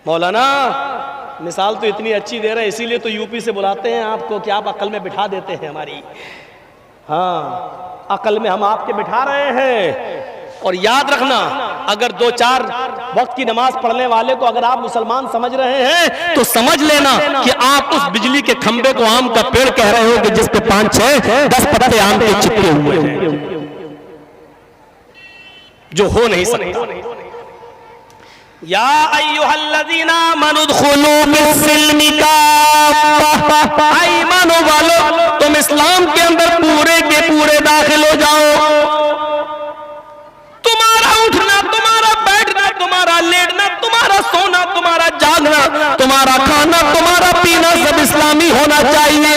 मौलाना मिसाल तो इतनी अच्छी दे रहे हैं, इसीलिए तो यूपी से बुलाते हैं आपको कि आप अकल में बिठा देते हैं हमारी। हाँ, अकल में हम आपके बिठा रहे हैं। और याद रखना, अगर 2-4 वक्त की नमाज पढ़ने वाले को अगर आप मुसलमान समझ रहे हैं तो समझ लेना कि आप उस बिजली के खंबे को आम का पेड़ कह रहे हो कि जिस पे 5-6-10 पत्ते आम के चिपके हुए हैं, जो हो नहीं सकता। या अय्युहल्लज़ीना आमनू उदखुलू फिस्सिल्मि काफ़्फ़ा, ईमान वालो तुम इस्लाम के अंदर पूरे के पूरे दाखिल हो जाओ। तुम्हारा उठना, तुम्हारा बैठना, तुम्हारा लेटना, तुम्हारा सोना, तुम्हारा जागना, तुम्हारा खाना, तुम्हारा पीना सब इस्लामी होना चाहिए।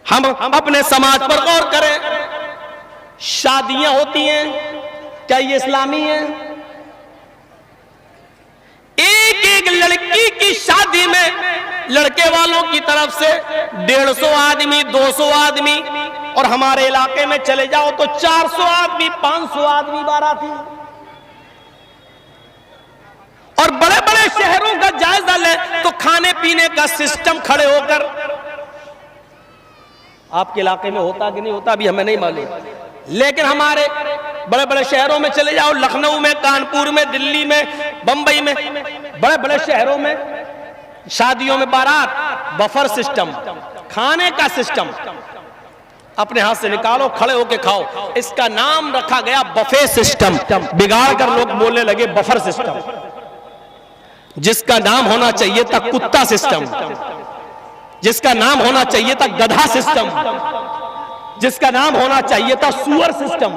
हम अपने समाज पर गौर करें। शादियां होती हैं, क्या ये इस्लामी है? एक लड़की की शादी में लड़के वालों की तरफ से 150 आदमी, 200 आदमी, और हमारे इलाके में चले जाओ तो 400 आदमी, 500 आदमी बाराती। और बड़े बड़े शहरों का जायजा ले तो खाने पीने का सिस्टम खड़े होकर, आपके इलाके में होता कि नहीं होता अभी हमें नहीं मालूम, लेकिन हमारे बड़े बड़े शहरों में चले जाओ, लखनऊ में, कानपुर में, दिल्ली में, बंबई में, बड़े बड़े शहरों में शादियों में बारात, बफर सिस्टम, खाने का सिस्टम, अपने हाथ से निकालो, खड़े होके खाओ। इसका नाम रखा गया बफे सिस्टम। बिगाड़ कर लोग बोलने लगे बफर सिस्टम, जिसका नाम होना चाहिए था कुत्ता सिस्टम, जिसका नाम होना चाहिए था गधा सिस्टम, जिसका नाम होना चाहिए था सुअर सिस्टम।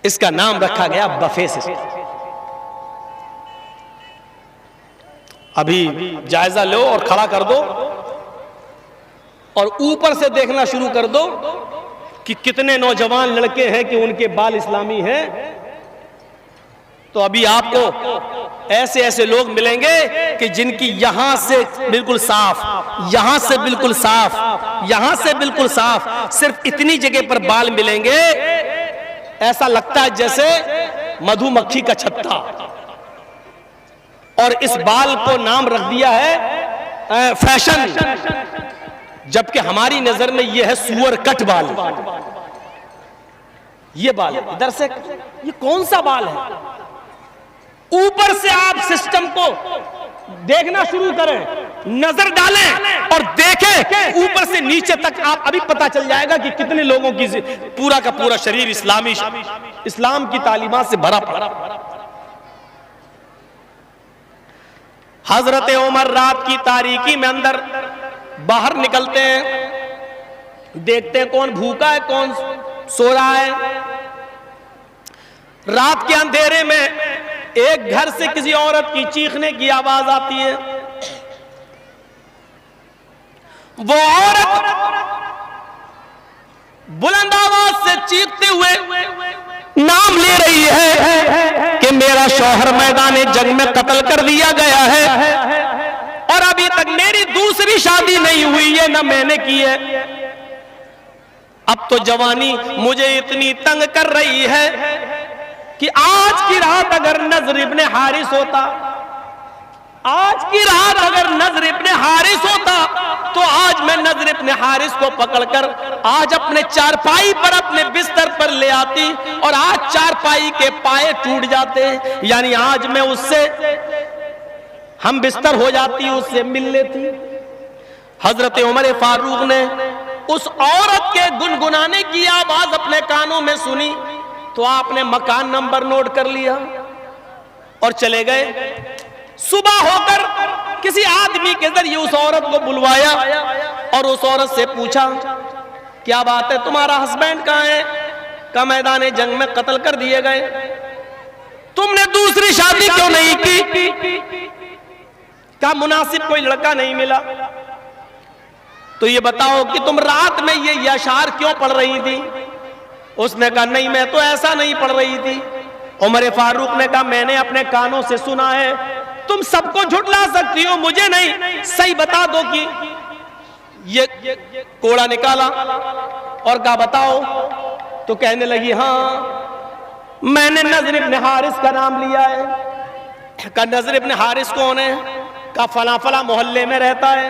इसका नाम रखा गया बफे सिस्टम। अभी जायजा लो और खड़ा कर दो और ऊपर से देखना शुरू कर दो कि कितने नौजवान लड़के हैं कि उनके बाल इस्लामी हैं। तो अभी आपको ऐसे ऐसे लोग मिलेंगे कि जिनकी यहां से बिल्कुल साफ, यहां से बिल्कुल साफ, यहां से बिल्कुल साफ, सिर्फ इतनी जगह पर बाल मिलेंगे, ऐसा लगता है जैसे मधुमक्खी का छत्ता। और इस बाल को नाम रख दिया है फैशन, जबकि हमारी नजर में यह है सुअर कट बाल। ये बाल इधर से, ये कौन सा बाल है? ऊपर से आप सिस्टम को देखना शुरू करें, नजर डालें और देखें ऊपर से नीचे तक, आप अभी पता चल जाएगा कि कितने लोगों की पूरा का पूरा शरीर इस्लाम की तालीमात से भरा पड़ा। हजरत उमर रात की तारीकी में अंदर बाहर निकलते हैं, देखते हैं कौन भूखा है, कौन सो रहा है। रात के अंधेरे में एक घर से किसी औरत की चीखने की आवाज आती है। वो औरत बुलंद आवाज से चीखते हुए नाम ले रही है कि मेरा शौहर मैदान जंग में कत्ल कर दिया गया है और अभी तक मेरी दूसरी शादी नहीं हुई है, ना मैंने की है। अब तो जवानी मुझे इतनी तंग कर रही है कि आज की रात अगर नजर इब्ने हारिस होता, आज की रात अगर नजर इब्ने हारिस होता तो आज मैं नजर इब्ने हारिस को पकड़कर आज अपने चारपाई पर, अपने बिस्तर पर ले आती और आज चारपाई के पाए टूट जाते, यानी आज मैं उससे हम बिस्तर हो जाती, उससे मिल लेती। हजरत उमर फारूक ने उस औरत के गुनगुनाने की आवाज अपने कानों में सुनी तो आपने मकान नंबर नोट कर लिया और चले गए। सुबह होकर किसी आदमी के जरिए उस औरत को बुलवाया और उस औरत से पूछा, क्या बात है, तुम्हारा हस्बैंड कहाँ है? का मैदान जंग में कत्ल कर दिए गए। तुमने दूसरी शादी क्यों नहीं की? का मुनासिब कोई लड़का नहीं मिला। तो ये बताओ कि तुम रात में ये अशार क्यों पढ़ रही थी? उसने कहा नहीं, मैं तो ऐसा नहीं पढ़ रही थी। उमर फारूक ने कहा मैंने अपने कानों से सुना है। तुम सबको झुठला सकती हो, मुझे नहीं। सही बता दो कि ये कोड़ा निकाला और कहा बताओ। तो कहने लगी हाँ, मैंने नज़र इब्न हारिस का नाम लिया है। का नज़र इब्न हारिस कौन है? का फला फला मोहल्ले में रहता है।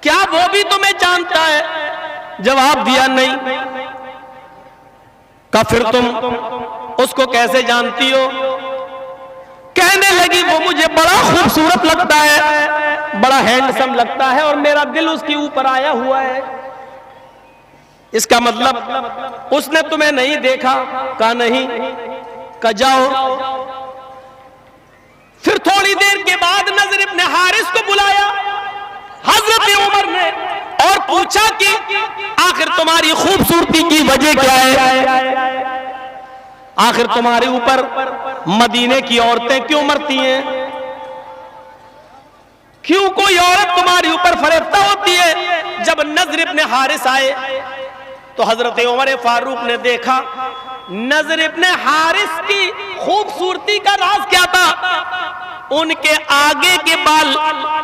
क्या वो भी तुम्हें जानता है? जवाब दिया नहीं। का फिर तुम उसको कैसे जानती हो? कहने लगी वो मुझे बड़ा खूबसूरत लगता है, बड़ा हैंडसम लगता है और मेरा दिल उसके ऊपर आया हुआ है। इसका मतलब उसने तुम्हें नहीं देखा? कहा नहीं। कहा जाओ। फिर थोड़ी देर के बाद नज़र इब्न हारिस को बुलाया हजरत उमर ने और पूछा कि आखिर तुम्हारी खूबसूरती की वजह क्या है? आखिर तुम्हारे ऊपर मदीने की औरतें क्यों मरती हैं? क्यों कोई औरत तुम्हारे ऊपर फरेफ्ता होती है? जब नज़र इब्न हारिस आए तो हजरत उमर फारूक ने देखा नज़र इब्न हारिस की खूबसूरती का राज क्या था? उनके आगे के बाल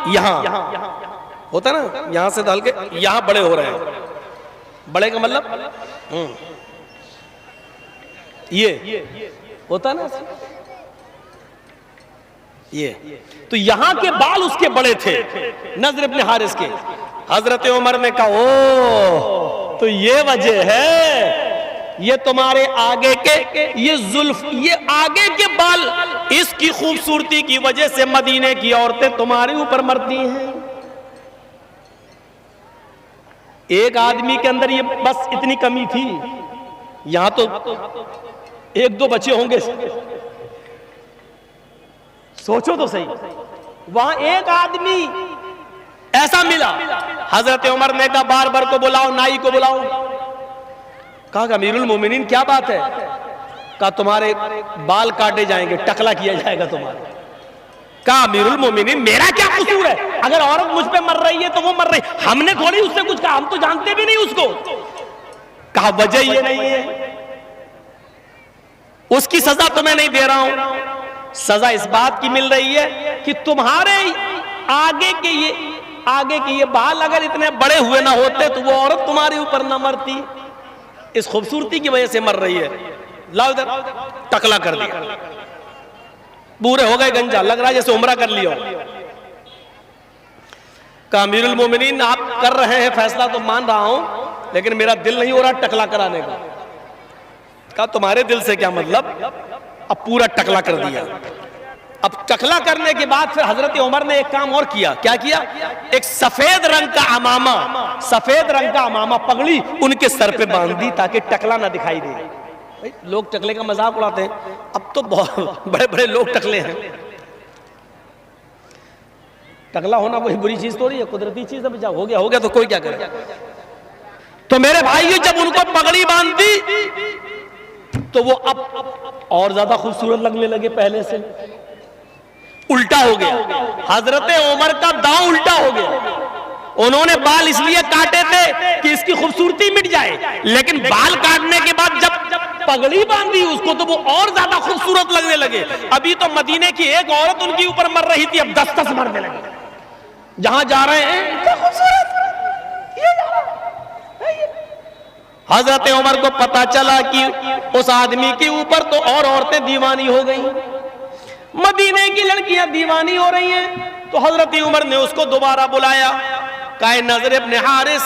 यहां होता ना, यहां से डाल के यहां बड़े हो रहे हैं। बड़े का मतलब ये होता ना, ये तो यहां के बाल उसके बड़े थे नज़र इब्न हारिस के। हजरत उमर ने कहा ओ तो ये वजह है, ये तुम्हारे आगे के ये जुल्फ, ये आगे के बाल, इसकी खूबसूरती की वजह से मदीने की औरतें तुम्हारे ऊपर मरती हैं। एक आदमी के अंदर ये बस इतनी कमी थी, यहां तो एक दो बच्चे होंगे। सोचो तो सही, वहां एक आदमी ऐसा मिला। हजरत उमर ने कहा बार बार को बुलाओ, नाई को बुलाओ। कहा अमीरुल मोमिनीन क्या बात है? कहा तुम्हारे बाल काटे जाएंगे, टकला किया जाएगा तुम्हारे। कहा अमीरुल मोमिनीन मेरा क्या कसूर है? अगर औरत मुझ पे मर रही है तो वो मर रही, हमने थोड़ी उससे कुछ कहा, हम तो जानते भी नहीं उसको। कहा वजह ये नहीं है, उसकी सजा तुम्हें नहीं दे रहा हूं, सजा इस बात की मिल रही है कि तुम्हारे आगे के ये बाल अगर इतने बड़े हुए ना होते तो वो औरत तुम्हारे ऊपर ना मरती। इस खूबसूरती की वजह से मर रही है। लाओ इधर, टकला कर दिया, पूरे हो गए गंजा, लग रहा है जैसे उम्रा कर लिया। कहा अमीरुल मोमिनीन आप कर रहे हैं फैसला तो मान रहा हूं, लेकिन मेरा दिल नहीं हो रहा टकला कराने का। कहा तुम्हारे दिल से क्या मतलब? अब पूरा टकला कर दिया। अब टकला करने के बाद फिर हजरत उमर ने एक काम और किया। क्या किया? एक सफेद रंग का अमामा, सफेद रंग का अमामा पगड़ी उनके सर पे बांध दी ताकि टकला ना दिखाई दे। लोग टकले का मजाक उड़ाते हैं, अब तो बहुत बड़े बड़े लोग टकले हैं। टकला होना कोई बुरी चीज थोड़ी है, कुदरती चीज है। हो गया तो कोई क्या करे। तो मेरे भाई जब उनको पगड़ी बांध दी तो वो अब और ज्यादा खूबसूरत लगने लगे पहले से। उल्टा हो गया, हजरत उमर का दांव उल्टा हो गया। उन्होंने बाल इसलिए काटे थे कि इसकी खूबसूरती मिट जाए, लेकिन बाल काटने के बाद जब पगड़ी बांधी उसको तो वो और ज्यादा खूबसूरत लगने लगे। अभी तो मदीने की एक औरत उनके ऊपर मर रही थी, अब 10-10 मरने लगे। जहां जा रहे हैं क्या खूबसूरत, ये जा रहा है। हजरत उमर को पता चला कि उस आदमी के ऊपर तो और औरतें दीवानी हो गई, मदीने की लड़कियां दीवानी हो रही हैं। तो हजरत उमर ने उसको दोबारा बुलाया। कहा नज़र इब्न हारिस,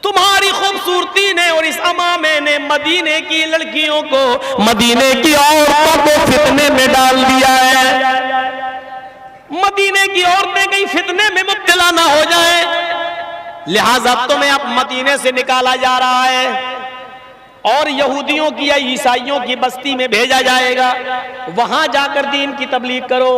तुम्हारी खूबसूरती ने और इस अमामे ने मदीने की लड़कियों को, मदीने की औरतों को फितने में डाल दिया है। मदीने की औरतें कहीं फितने में मुब्तला ना हो जाए, लिहाजा तुम्हें अब मदीने से निकाला जा रहा है और यहूदियों की या ईसाइयों की बस्ती में भेजा जाएगा। वहां जाकर दीन की तबलीग करो,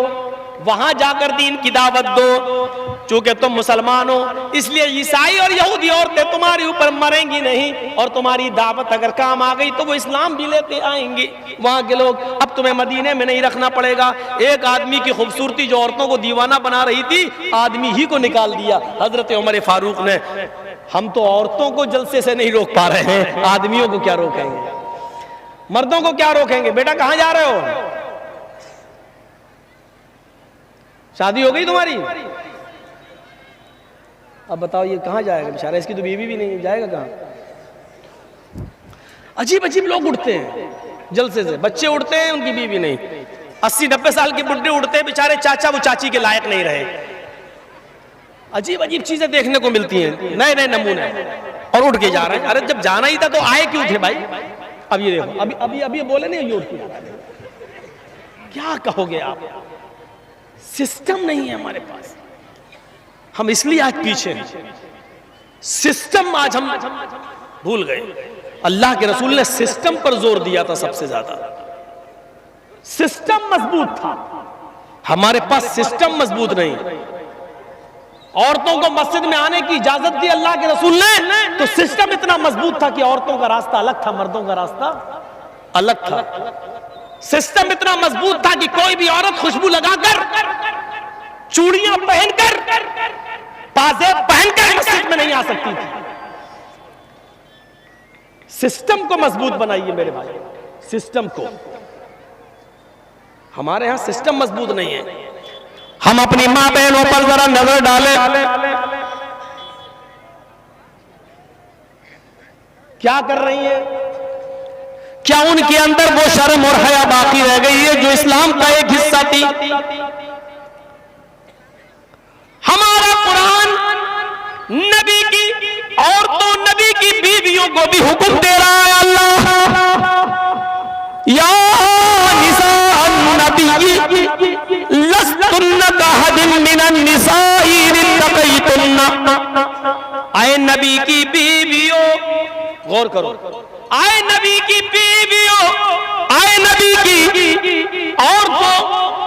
वहां जाकर दीन की दावत दो। चूंकि तुम मुसलमान हो इसलिए ईसाई और यहूदी औरतें तुम्हारे ऊपर मरेंगी नहीं, और तुम्हारी दावत अगर काम आ गई तो वो इस्लाम भी लेते आएंगे वहां के लोग। अब तुम्हें मदीने में नहीं रखना पड़ेगा। एक आदमी की खूबसूरती जो औरतों को दीवाना बना रही थी, आदमी ही को निकाल दिया हजरत उमर फारूक ने। हम तो औरतों को जलसे से नहीं रोक पा रहे हैं, आदमियों को क्या रोकेंगे, मर्दों को क्या रोकेंगे। बेटा कहां जा रहे हो? शादी हो गई तुम्हारी? अब बताओ ये कहां जाएगा बेचारा, इसकी तो बीवी भी नहीं, जाएगा कहां? अजीब अजीब लोग उठते हैं जलसे से, बच्चे उठते हैं, उनकी बीवी नहीं, 80-90 साल के बुढ़े उठते हैं बेचारे, चाचा वो चाची के लायक नहीं रहे। अजीब अजीब चीजें देखने को मिलती हैं, नए नए नमूने, और उठ के जा रहे हैं। अरे जब जाना ही था तो आए क्यों थे भाई? अब ये देखो, अभी बोले नहीं, ये उठ के क्या कहोगे आप? सिस्टम नहीं है हमारे पास, हम इसलिए आज पीछे हैं। सिस्टम आज हम भूल गए। अल्लाह के रसूल ने सिस्टम पर जोर दिया था सबसे ज्यादा। सिस्टम मजबूत था, हमारे पास सिस्टम मजबूत नहीं। औरतों को मस्जिद में आने की इजाजत दी अल्लाह के रसूल ने, तो सिस्टम इतना मजबूत था कि औरतों का रास्ता अलग था, मर्दों का रास्ता अलग था। सिस्टम इतना मजबूत था कि कोई भी औरत खुशबू लगाकर, चूड़ियां पहनकर, पाजेब पहनकर मस्जिद में नहीं आ सकती थी। सिस्टम को मजबूत बनाइए मेरे भाई, सिस्टम को। हमारे यहां सिस्टम मजबूत नहीं है। हम अपनी मां बहनों पर जरा नजर डालें, क्या कर रही है? क्या उनके अंदर वो शर्म और हया बाकी रह गई है जो इस्लाम का एक हिस्सा थी? हमारा कुरान नबी की औरतों, नबी की बीवियों को भी हुक्म दे रहा है। अल्लाह या निसाअन नबी लस्तुन्ना कहदिन मिनन निसाई इत्तक़ैतुन्ना। आए नबी की बीवियों, गौर करो, आए नबी की बीवियों, आए नबी की औरतों,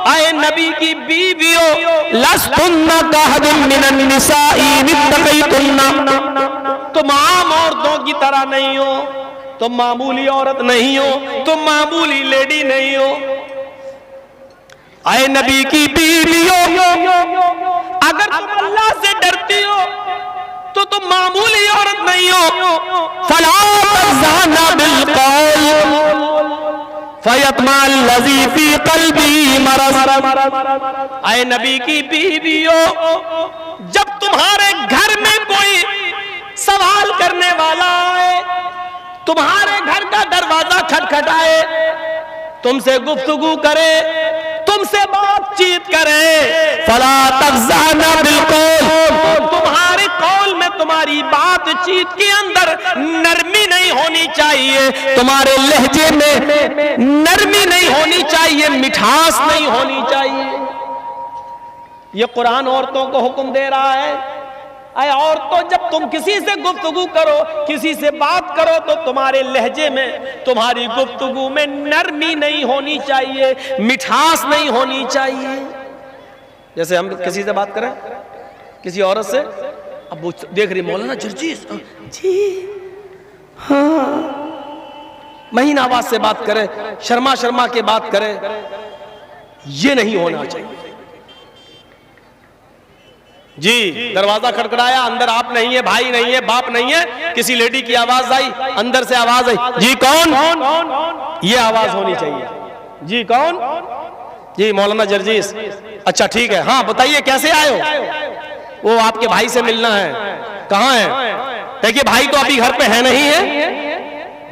आए नबी की बीवियों, लस्तुन्ना कहदिन मिनन निसाई इत्तक़ैतुन्ना। तुम आम औरतों की तरह नहीं हो, तुम मामूली औरत नहीं हो, तुम मामूली लेडी नहीं हो। आए नबी की बीवियों, अगर तुम अल्लाह से डरती हो तो तुम मामूली औरत नहीं हो। फला तज़ाना बिलक़ौल फयतमल्लज़ी फ़ी क़ल्बी मरज़। आए नबी की बीवियों, जब तुम्हारे घर में कोई सवाल करने वाला आए, तुम्हारे घर का दरवाजा खटखटाए, तुमसे गुफ्तगू करे, तुमसे बातचीत करे, फला तज़ाना बिलक़ौल, तुम्हारे कौल में, तुम्हारी बातचीत के अंदर नरमी नहीं होनी चाहिए, तुम्हारे लहजे में नरमी नहीं होनी चाहिए, मिठास नहीं होनी चाहिए। ये कुरान औरतों को हुक्म दे रहा है। अरे औरतों, जब तुम किसी से गुफ्तगू करो, किसी से बात करो, तो तुम्हारे लहजे में, तुम्हारी गुफ्तगू में नरमी नहीं होनी चाहिए, मिठास नहीं होनी चाहिए। जैसे हम किसी से बात करें, किसी औरत से, अब वो देख रही मौलाना जर्जीस जी, हाँ, महीन आवाज से बात करे, शर्मा शर्मा के बात करे, ये नहीं होना चाहिए। जी, दरवाजा खटखटाया, अंदर आप नहीं है, भाई नहीं है, बाप नहीं है, किसी लेडी की आवाज आई, अंदर से आवाज आई, जी कौन? ये आवाज होनी चाहिए। जी कौन? जी मौलाना जर्जीस। अच्छा ठीक है, हाँ बताइए कैसे आए हो? वो आपके भाई से मिलना है। कहाँ है? देखिए भाई तो अभी घर पे है नहीं है,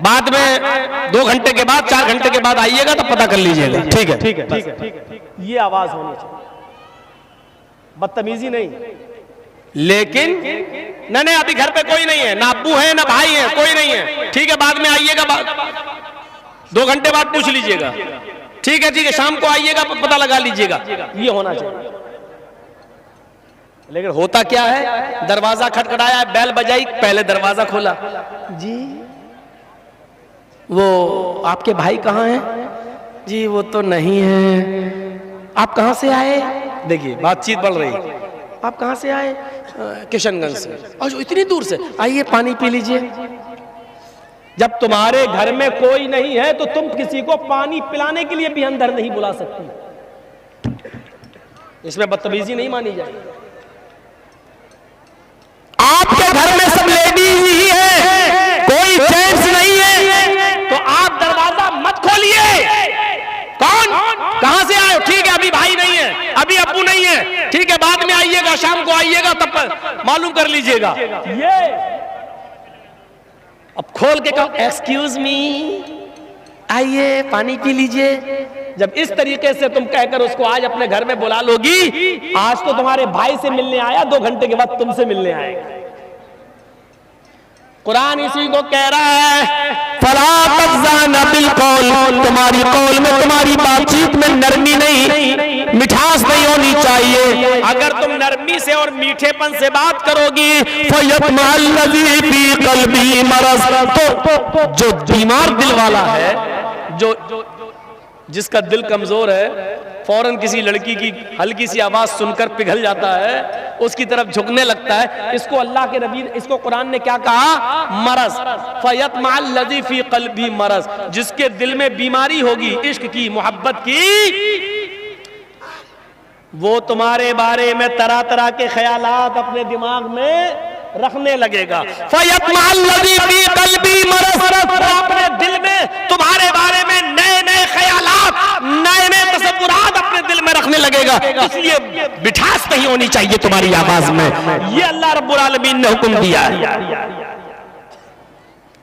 बाद में 2 घंटे के बाद, 4 घंटे के बाद आइएगा तो पता कर लीजिएगा। ठीक है, ठीक है, ठीक है, ठीक है। ये आवाज होनी चाहिए, बदतमीजी नहीं। लेकिन नहीं, अभी घर पे कोई नहीं है, ना अब्बू है ना भाई है, कोई नहीं है, ठीक है बाद में आइएगा, 2 घंटे बाद पूछ लीजिएगा, ठीक है, ठीक है, शाम को आइएगा, पता लगा लीजिएगा। ये होना चाहिए। लेकिन होता क्या है, दरवाजा खटखटाया, बैल बजाई, पहले दरवाजा खोला, जी वो आपके भाई कहाँ हैं? जी वो तो नहीं है। आप कहाँ से आए? देखिए बातचीत बढ़ रही। आप कहाँ से आए? किशनगंज से। और इतनी दूर से? आइए पानी पी लीजिए। जब तुम्हारे घर में कोई नहीं है तो तुम किसी को पानी पिलाने के लिए भी अंदर नहीं बुला सकती। इसमें बदतमीजी नहीं मानी जाएगी। आपके घर में सब लेडीज ही है, कोई जेंट्स नहीं है, तो आप दरवाजा मत खोलिए। कौन? कहां से आए? ठीक है अभी भाई नहीं है, अभी अब्बू नहीं है, ठीक है बाद में आइएगा, शाम को आइएगा, तब मालूम कर लीजिएगा। अब खोल के कहो एक्सक्यूज मी, आइए पानी पी लीजिए। जब इस तरीके से तुम कहकर उसको आज अपने घर में बुला लोगी, आज तो तुम्हारे भाई से मिलने आया, 2 घंटे के बाद तुमसे मिलने आएगा। कुरान इसी को कह रहा है, फला तज़ाना बिल कौल, तुम्हारी कौल में, तुम्हारी बातचीत में नरमी नहीं, मिठास नहीं होनी चाहिए। अगर तुम नरमी से और मीठेपन से बात करोगी, फयतमअल लज़ी फी क़ल्बी मरज़, तो जो बीमार दिल वाला है, जो जिसका दिल कमजोर है, फौरन किसी लड़की की हल्की सी आवाज सुनकर पिघल जाता है, उसकी तरफ झुकने लगता है, इसको अल्लाह के नबी, इसको कुरान ने क्या कहा? मरज। फयतमअल लज़ी फी क़ल्बी मरज, जिसके दिल में बीमारी होगी इश्क की, मोहब्बत की, वो तुम्हारे बारे में तरह तरह के ख्यालात अपने दिमाग में रखने लगेगा। फयतमअल लज़ी फी क़ल्बी मरज, अपने दिल में तुम्हारे बारे में नए नए ख्यालात, नए नए तसव्वुरात अपने दिल में रखने लगेगा। इसलिए मिठास नहीं होनी चाहिए तुम्हारी आवाज में। ये अल्लाह रब्बुल आलमीन ने हुक्म दिया है।